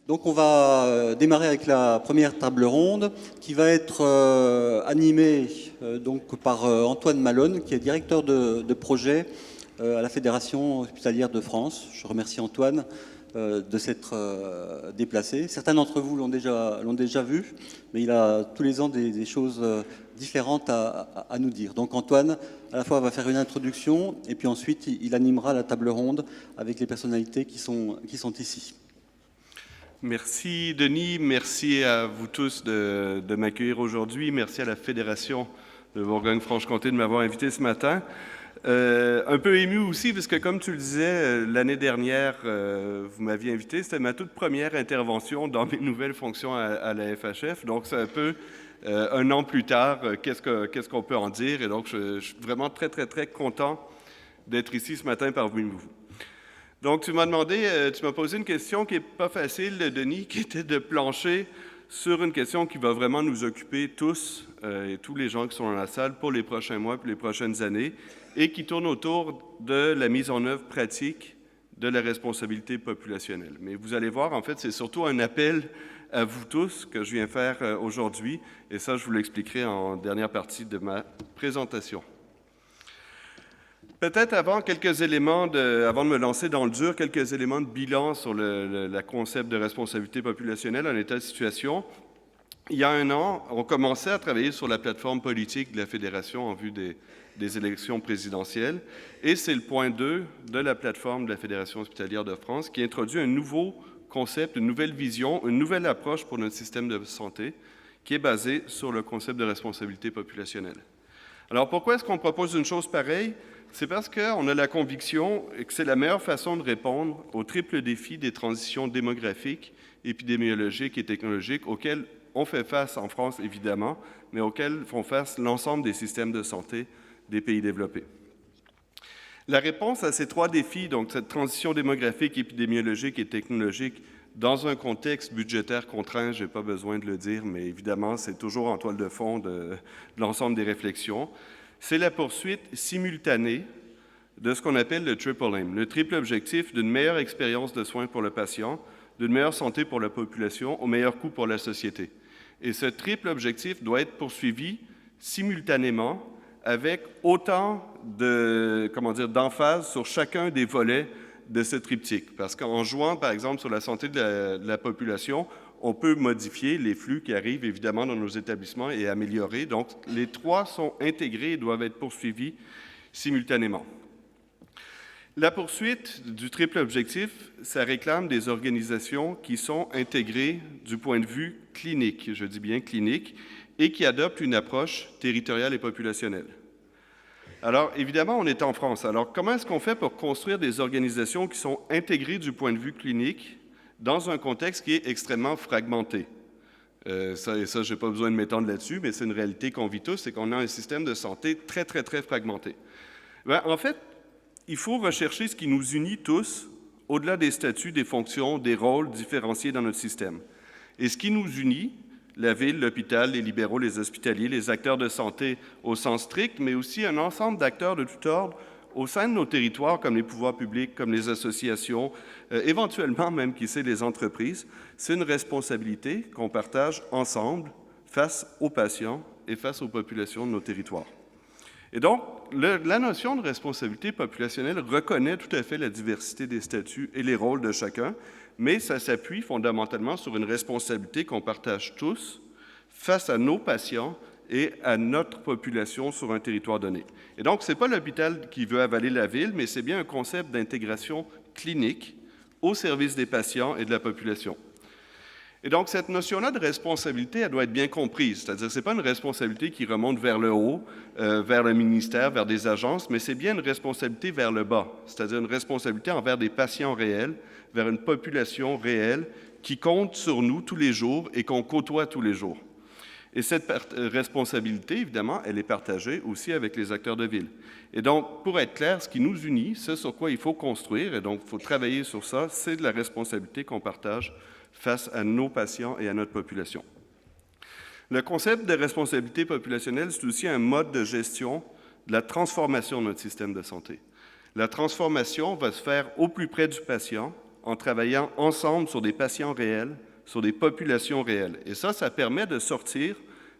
Donc on va démarrer avec la première table ronde qui va être animée donc par Antoine Malone, qui est directeur de projet à la Fédération hospitalière de France. Je remercie Antoine de s'être déplacé. Certains d'entre vous l'ont déjà vu, mais il a tous les ans des choses différentes à nous dire. Donc Antoine, à la fois, va faire une introduction et puis ensuite il animera la table ronde avec les personnalités qui sont ici. Merci Denis, merci à vous tous de m'accueillir aujourd'hui. Merci à la Fédération de Bourgogne-Franche-Comté de m'avoir invité ce matin. Un peu ému aussi, parce que comme tu le disais, l'année dernière, vous m'aviez invité. C'était ma toute première intervention dans mes nouvelles fonctions à la FHF. Donc, c'est un peu un an plus tard, qu'est-ce qu'on peut en dire? Et donc, je suis vraiment très, très, très content d'être ici ce matin parmi vous. Donc, tu m'as posé une question qui n'est pas facile, Denis, qui était de plancher sur une question qui va vraiment nous occuper tous et tous les gens qui sont dans la salle pour les prochains mois et les prochaines années, et qui tourne autour de la mise en œuvre pratique de la responsabilité populationnelle. Mais vous allez voir, en fait, c'est surtout un appel à vous tous que je viens faire aujourd'hui, et ça, je vous l'expliquerai en dernière partie de ma présentation. Peut-être avant de me lancer dans le dur, quelques éléments de bilan sur le concept de responsabilité populationnelle en état de situation. Il y a un an, on commençait à travailler sur la plateforme politique de la Fédération en vue des élections présidentielles, et c'est le point 2 de la plateforme de la Fédération hospitalière de France qui introduit un nouveau concept, une nouvelle vision, une nouvelle approche pour notre système de santé qui est basé sur le concept de responsabilité populationnelle. Alors pourquoi est-ce qu'on propose une chose pareille? C'est parce qu'on a la conviction que c'est la meilleure façon de répondre au triple défi des transitions démographiques, épidémiologiques et technologiques auxquelles on fait face en France, évidemment, mais auxquelles font face l'ensemble des systèmes de santé des pays développés. La réponse à ces trois défis, donc cette transition démographique, épidémiologique et technologique, dans un contexte budgétaire contraint, je n'ai pas besoin de le dire, mais évidemment, c'est toujours en toile de fond de l'ensemble des réflexions, c'est la poursuite simultanée de ce qu'on appelle le triple aim, le triple objectif d'une meilleure expérience de soins pour le patient, d'une meilleure santé pour la population, au meilleur coût pour la société. Et ce triple objectif doit être poursuivi simultanément avec autant d'emphase sur chacun des volets de ce triptyque. Parce qu'en jouant, par exemple, sur la santé de la population, on peut modifier les flux qui arrivent évidemment dans nos établissements et améliorer. Donc, les trois sont intégrés et doivent être poursuivis simultanément. La poursuite du triple objectif, ça réclame des organisations qui sont intégrées du point de vue clinique, je dis bien clinique, et qui adoptent une approche territoriale et populationnelle. Alors, évidemment, on est en France. Alors, comment est-ce qu'on fait pour construire des organisations qui sont intégrées du point de vue clinique dans un contexte qui est extrêmement fragmenté? Ça, je n'ai pas besoin de m'étendre là-dessus, mais c'est une réalité qu'on vit tous, c'est qu'on a un système de santé très, très, très fragmenté. En fait, il faut rechercher ce qui nous unit tous, au-delà des statuts, des fonctions, des rôles différenciés dans notre système. Et ce qui nous unit, la ville, l'hôpital, les libéraux, les hospitaliers, les acteurs de santé au sens strict, mais aussi un ensemble d'acteurs de tout ordre au sein de nos territoires, comme les pouvoirs publics, comme les associations, éventuellement même, qui sait, les entreprises. C'est une responsabilité qu'on partage ensemble face aux patients et face aux populations de nos territoires. Et donc, la notion de responsabilité populationnelle reconnaît tout à fait la diversité des statuts et les rôles de chacun, mais ça s'appuie fondamentalement sur une responsabilité qu'on partage tous face à nos patients et à notre population sur un territoire donné. Et donc, ce n'est pas l'hôpital qui veut avaler la ville, mais c'est bien un concept d'intégration clinique au service des patients et de la population. Et donc, cette notion-là de responsabilité, elle doit être bien comprise. C'est-à-dire que ce n'est pas une responsabilité qui remonte vers le haut, vers le ministère, vers des agences, mais c'est bien une responsabilité vers le bas, c'est-à-dire une responsabilité envers des patients réels, vers une population réelle qui compte sur nous tous les jours et qu'on côtoie tous les jours. Et cette responsabilité, évidemment, elle est partagée aussi avec les acteurs de ville. Et donc, pour être clair, ce qui nous unit, ce sur quoi il faut construire, et donc il faut travailler sur ça, c'est de la responsabilité qu'on partage face à nos patients et à notre population. Le concept de responsabilité populationnelle, c'est aussi un mode de gestion de la transformation de notre système de santé. La transformation va se faire au plus près du patient, en travaillant ensemble sur des patients réels, sur des populations réelles. Et ça permet de sortir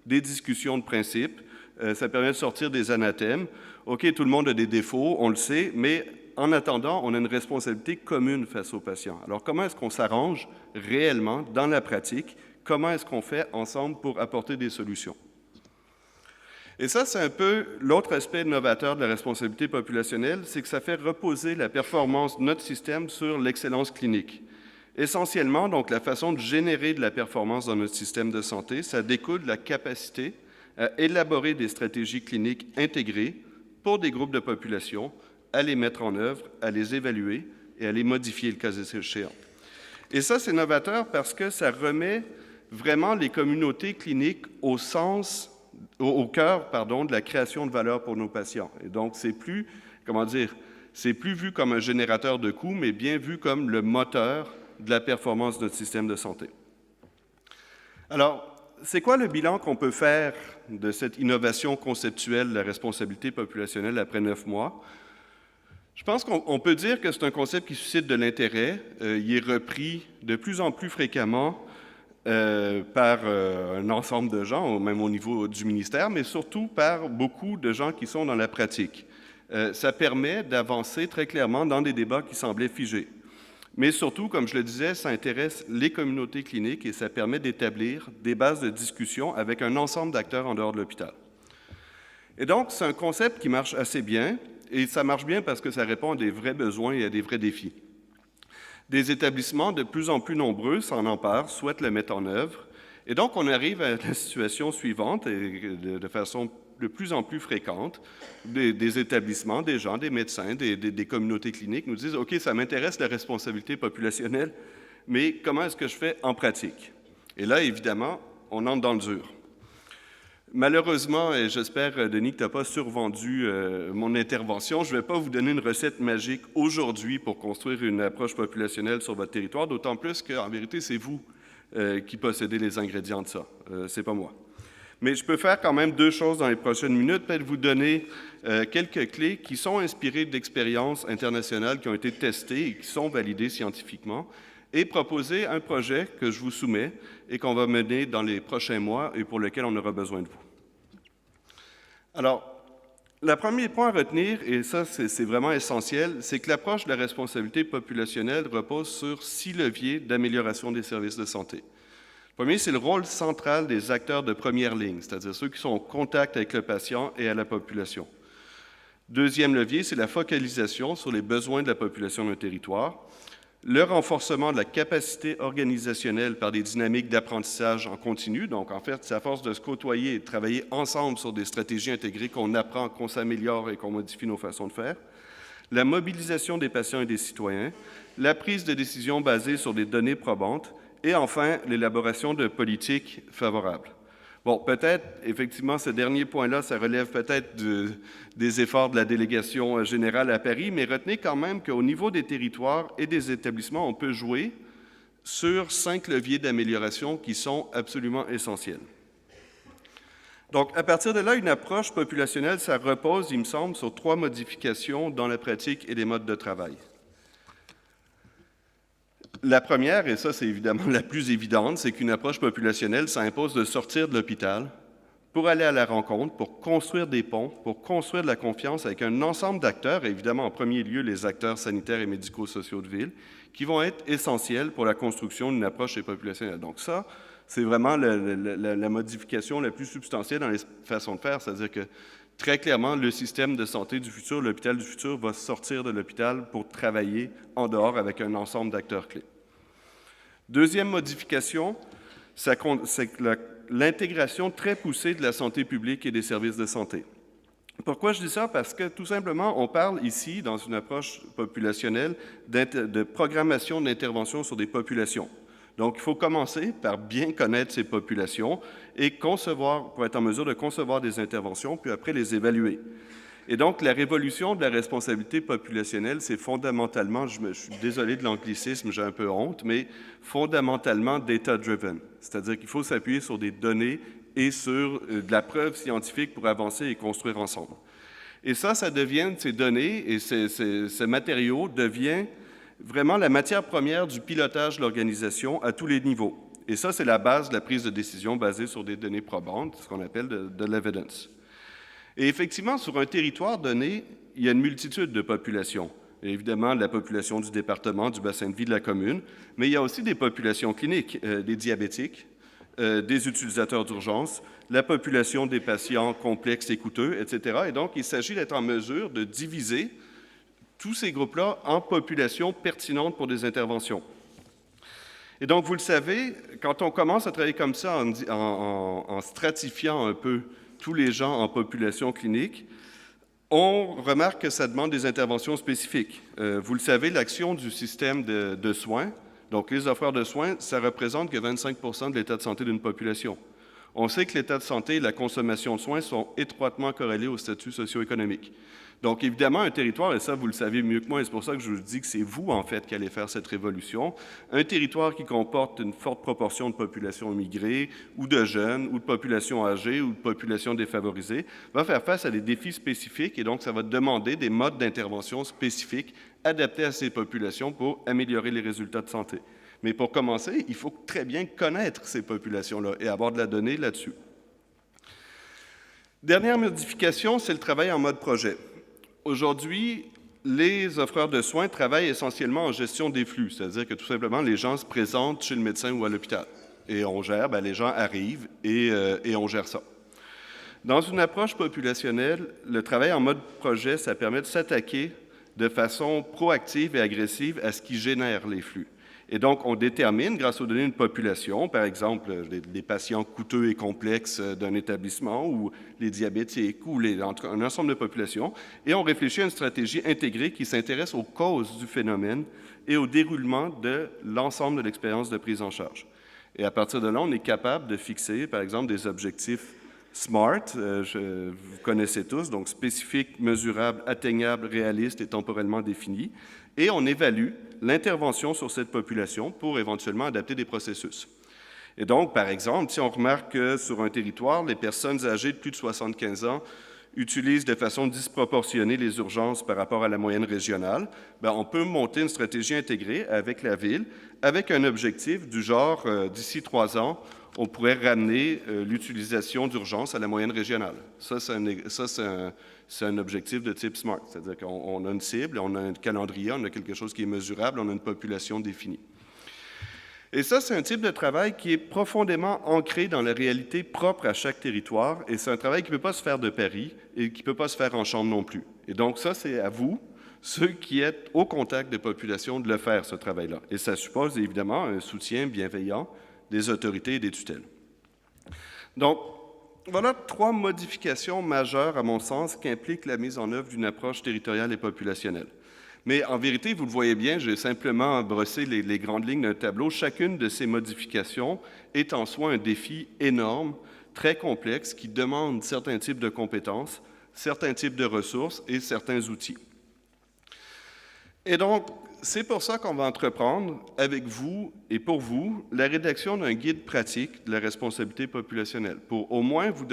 des discussions de principe, ça permet de sortir des anathèmes. OK, tout le monde a des défauts, on le sait, mais en attendant, on a une responsabilité commune face aux patients. Alors, comment est-ce qu'on s'arrange réellement dans la pratique? Comment est-ce qu'on fait ensemble pour apporter des solutions? Et ça, c'est un peu l'autre aspect novateur de la responsabilité populationnelle, c'est que ça fait reposer la performance de notre système sur l'excellence clinique. Essentiellement, donc, la façon de générer de la performance dans notre système de santé, ça découle de la capacité à élaborer des stratégies cliniques intégrées pour des groupes de population, à les mettre en œuvre, à les évaluer et à les modifier le cas échéant. Et ça, c'est novateur parce que ça remet vraiment les communautés cliniques au cœur de la création de valeur pour nos patients. Et donc, c'est plus vu comme un générateur de coûts, mais bien vu comme le moteur de la performance de notre système de santé. Alors, c'est quoi le bilan qu'on peut faire de cette innovation conceptuelle de la responsabilité populationnelle après 9 mois? Je pense qu'on peut dire que c'est un concept qui suscite de l'intérêt. Il est repris de plus en plus fréquemment par un ensemble de gens, même au niveau du ministère, mais surtout par beaucoup de gens qui sont dans la pratique. Ça permet d'avancer très clairement dans des débats qui semblaient figés. Mais surtout, comme je le disais, ça intéresse les communautés cliniques et ça permet d'établir des bases de discussion avec un ensemble d'acteurs en dehors de l'hôpital. Et donc, c'est un concept qui marche assez bien, et ça marche bien parce que ça répond à des vrais besoins et à des vrais défis. Des établissements de plus en plus nombreux s'en emparent, souhaitent le mettre en œuvre, et donc on arrive à la situation suivante, et de façon de plus en plus fréquente, des établissements, des gens, des médecins, des communautés cliniques nous disent « OK, ça m'intéresse la responsabilité populationnelle, mais comment est-ce que je fais en pratique? » Et là, évidemment, on entre dans le dur. Malheureusement, et j'espère, Denis, que tu n'as pas survendu mon intervention, je ne vais pas vous donner une recette magique aujourd'hui pour construire une approche populationnelle sur votre territoire, d'autant plus qu'en vérité, c'est vous qui possédez les ingrédients de ça, c'est pas moi. Mais je peux faire quand même 2 choses dans les prochaines minutes, peut-être vous donner quelques clés qui sont inspirées d'expériences internationales qui ont été testées et qui sont validées scientifiquement, et proposer un projet que je vous soumets et qu'on va mener dans les prochains mois et pour lequel on aura besoin de vous. Alors, le premier point à retenir, et ça c'est vraiment essentiel, c'est que l'approche de la responsabilité populationnelle repose sur 6 leviers d'amélioration des services de santé. Le premier, c'est le rôle central des acteurs de première ligne, c'est-à-dire ceux qui sont en contact avec le patient et à la population. Deuxième levier, c'est la focalisation sur les besoins de la population d'un territoire. Le renforcement de la capacité organisationnelle par des dynamiques d'apprentissage en continu. Donc, en fait, c'est à force de se côtoyer et de travailler ensemble sur des stratégies intégrées qu'on apprend, qu'on s'améliore et qu'on modifie nos façons de faire. La mobilisation des patients et des citoyens. La prise de décision basée sur des données probantes. Et enfin, l'élaboration de politiques favorables. Bon, peut-être, effectivement, ce dernier point-là, ça relève peut-être des efforts de la délégation générale à Paris, mais retenez quand même qu'au niveau des territoires et des établissements, on peut jouer sur 5 leviers d'amélioration qui sont absolument essentiels. Donc, à partir de là, une approche populationnelle, ça repose, il me semble, sur 3 modifications dans la pratique et les modes de travail. La première, et ça c'est évidemment la plus évidente, c'est qu'une approche populationnelle, ça impose de sortir de l'hôpital pour aller à la rencontre, pour construire des ponts, pour construire de la confiance avec un ensemble d'acteurs, et évidemment en premier lieu les acteurs sanitaires et médico-sociaux de ville, qui vont être essentiels pour la construction d'une approche populationnelle. Donc ça, c'est vraiment la modification la plus substantielle dans les façons de faire, c'est-à-dire que très clairement, le système de santé du futur, l'hôpital du futur, va sortir de l'hôpital pour travailler en dehors avec un ensemble d'acteurs clés. Deuxième modification, c'est l'intégration très poussée de la santé publique et des services de santé. Pourquoi je dis ça? Parce que tout simplement, on parle ici, dans une approche populationnelle, de programmation d'intervention sur des populations. Donc, il faut commencer par bien connaître ces populations et concevoir, pour être en mesure de concevoir des interventions, puis après les évaluer. Et donc, la révolution de la responsabilité populationnelle, c'est fondamentalement, je suis désolé de l'anglicisme, j'ai un peu honte, mais fondamentalement data-driven. C'est-à-dire qu'il faut s'appuyer sur des données et sur de la preuve scientifique pour avancer et construire ensemble. Et ça devient, ces données et ces matériaux deviennent vraiment la matière première du pilotage de l'organisation à tous les niveaux. Et ça, c'est la base de la prise de décision basée sur des données probantes, ce qu'on appelle de l'evidence. Et effectivement, sur un territoire donné, il y a une multitude de populations. Et évidemment, la population du département, du bassin de vie de la commune, mais il y a aussi des populations cliniques, des diabétiques, des utilisateurs d'urgence, la population des patients complexes et coûteux, etc. Et donc, il s'agit d'être en mesure de diviser tous ces groupes-là en populations pertinentes pour des interventions. Et donc, vous le savez, quand on commence à travailler comme ça, en stratifiant un peu tous les gens en population clinique, on remarque que ça demande des interventions spécifiques. Vous le savez, l'action du système de soins, donc les offreurs de soins, ça représente que 25% de l'état de santé d'une population. On sait que l'état de santé et la consommation de soins sont étroitement corrélés au statut socio-économique. Donc, évidemment, un territoire, et ça, vous le savez mieux que moi, et c'est pour ça que je vous dis que c'est vous, en fait, qui allez faire cette révolution, un territoire qui comporte une forte proportion de population immigrée, ou de jeunes, ou de population âgée, ou de population défavorisée, va faire face à des défis spécifiques, et donc ça va demander des modes d'intervention spécifiques adaptés à ces populations pour améliorer les résultats de santé. Mais pour commencer, il faut très bien connaître ces populations-là et avoir de la donnée là-dessus. Dernière modification, c'est le travail en mode projet. Aujourd'hui, les offreurs de soins travaillent essentiellement en gestion des flux, c'est-à-dire que tout simplement, les gens se présentent chez le médecin ou à l'hôpital. Et on gère, les gens arrivent et on gère ça. Dans une approche populationnelle, le travail en mode projet, ça permet de s'attaquer de façon proactive et agressive à ce qui génère les flux. Et donc, on détermine, grâce aux données d'une population, par exemple, les patients coûteux et complexes d'un établissement ou les diabétiques ou un ensemble de populations, et on réfléchit à une stratégie intégrée qui s'intéresse aux causes du phénomène et au déroulement de l'ensemble de l'expérience de prise en charge. Et à partir de là, on est capable de fixer, par exemple, des objectifs SMART, vous connaissez tous, donc spécifiques, mesurables, atteignables, réalistes et temporellement définis, et on évalue l'intervention sur cette population pour éventuellement adapter des processus. Et donc, par exemple, si on remarque que sur un territoire, les personnes âgées de plus de 75 ans utilisent de façon disproportionnée les urgences par rapport à la moyenne régionale, on peut monter une stratégie intégrée avec la Ville, avec un objectif du genre, d'ici 3 ans, on pourrait ramener l'utilisation d'urgences à la moyenne régionale. Ça, c'est un objectif de type SMART, c'est-à-dire qu'on a une cible, on a un calendrier, on a quelque chose qui est mesurable, on a une population définie. Et ça, c'est un type de travail qui est profondément ancré dans la réalité propre à chaque territoire, et c'est un travail qui ne peut pas se faire de Paris et qui ne peut pas se faire en chambre non plus. Et donc ça, c'est à vous, ceux qui êtes au contact des populations, de le faire, ce travail-là. Et ça suppose évidemment un soutien bienveillant des autorités et des tutelles. Donc, voilà 3 modifications majeures, à mon sens, qui impliquent la mise en œuvre d'une approche territoriale et populationnelle. Mais en vérité, vous le voyez bien, j'ai simplement brossé les grandes lignes d'un tableau. Chacune de ces modifications est en soi un défi énorme, très complexe, qui demande certains types de compétences, certains types de ressources et certains outils. Et donc, c'est pour ça qu'on va entreprendre, avec vous et pour vous, la rédaction d'un guide pratique de la responsabilité populationnelle, pour au moins vous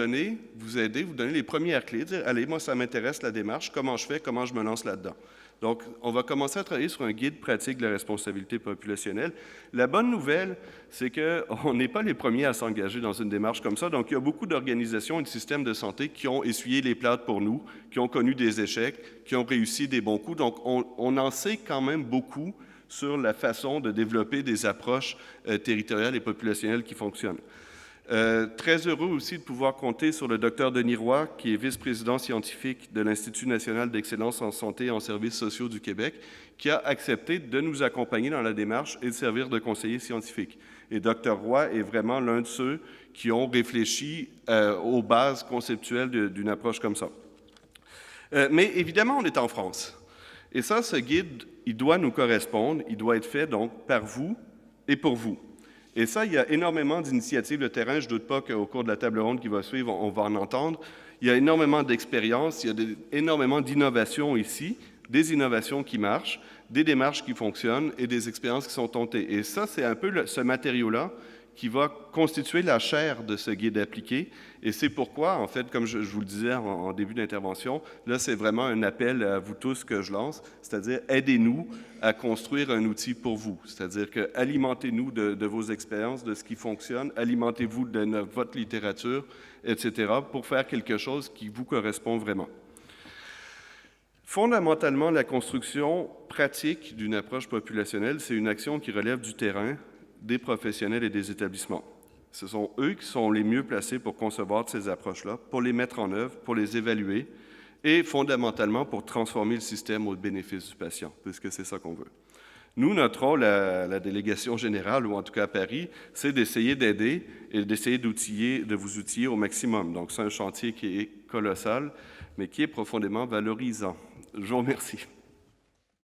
aider, vous donner les premières clés, dire « Allez, moi, ça m'intéresse la démarche, comment je fais, comment je me lance là-dedans ». Donc, on va commencer à travailler sur un guide pratique de la responsabilité populationnelle. La bonne nouvelle, c'est qu'on n'est pas les premiers à s'engager dans une démarche comme ça. Donc, il y a beaucoup d'organisations et de systèmes de santé qui ont essuyé les plâtres pour nous, qui ont connu des échecs, qui ont réussi des bons coups. Donc, on en sait quand même beaucoup sur la façon de développer des approches territoriales et populationnelles qui fonctionnent. Très heureux aussi de pouvoir compter sur le Dr Denis Roy, qui est vice-président scientifique de l'Institut national d'excellence en santé et en services sociaux du Québec, qui a accepté de nous accompagner dans la démarche et de servir de conseiller scientifique. Et Dr Roy est vraiment l'un de ceux qui ont réfléchi aux bases conceptuelles d'une approche comme ça. Mais évidemment, on est en France. Et ça, ce guide, il doit nous correspondre, il doit être fait donc par vous et pour vous. Et ça, il y a énormément d'initiatives de terrain. Je ne doute pas qu'au cours de la table ronde qui va suivre, on va en entendre. Il y a énormément d'expériences, il y a énormément d'innovations ici, des innovations qui marchent, des démarches qui fonctionnent et des expériences qui sont tentées. Et ça, c'est un peu ce matériau-là qui va constituer la chair de ce guide appliqué. Et c'est pourquoi, en fait, comme je vous le disais en début d'intervention, là, c'est vraiment un appel à vous tous que je lance, c'est-à-dire aidez-nous à construire un outil pour vous. C'est-à-dire que alimentez-nous de vos expériences, de ce qui fonctionne, alimentez-vous de votre littérature, etc., pour faire quelque chose qui vous correspond vraiment. Fondamentalement, la construction pratique d'une approche populationnelle, c'est une action qui relève du terrain, des professionnels et des établissements. Ce sont eux qui sont les mieux placés pour concevoir ces approches-là, pour les mettre en œuvre, pour les évaluer et fondamentalement pour transformer le système au bénéfice du patient, puisque c'est ça qu'on veut. Nous, notre rôle à la délégation générale, ou en tout cas à Paris, c'est d'essayer d'aider et d'essayer de vous outiller au maximum. Donc, c'est un chantier qui est colossal, mais qui est profondément valorisant. Je vous remercie.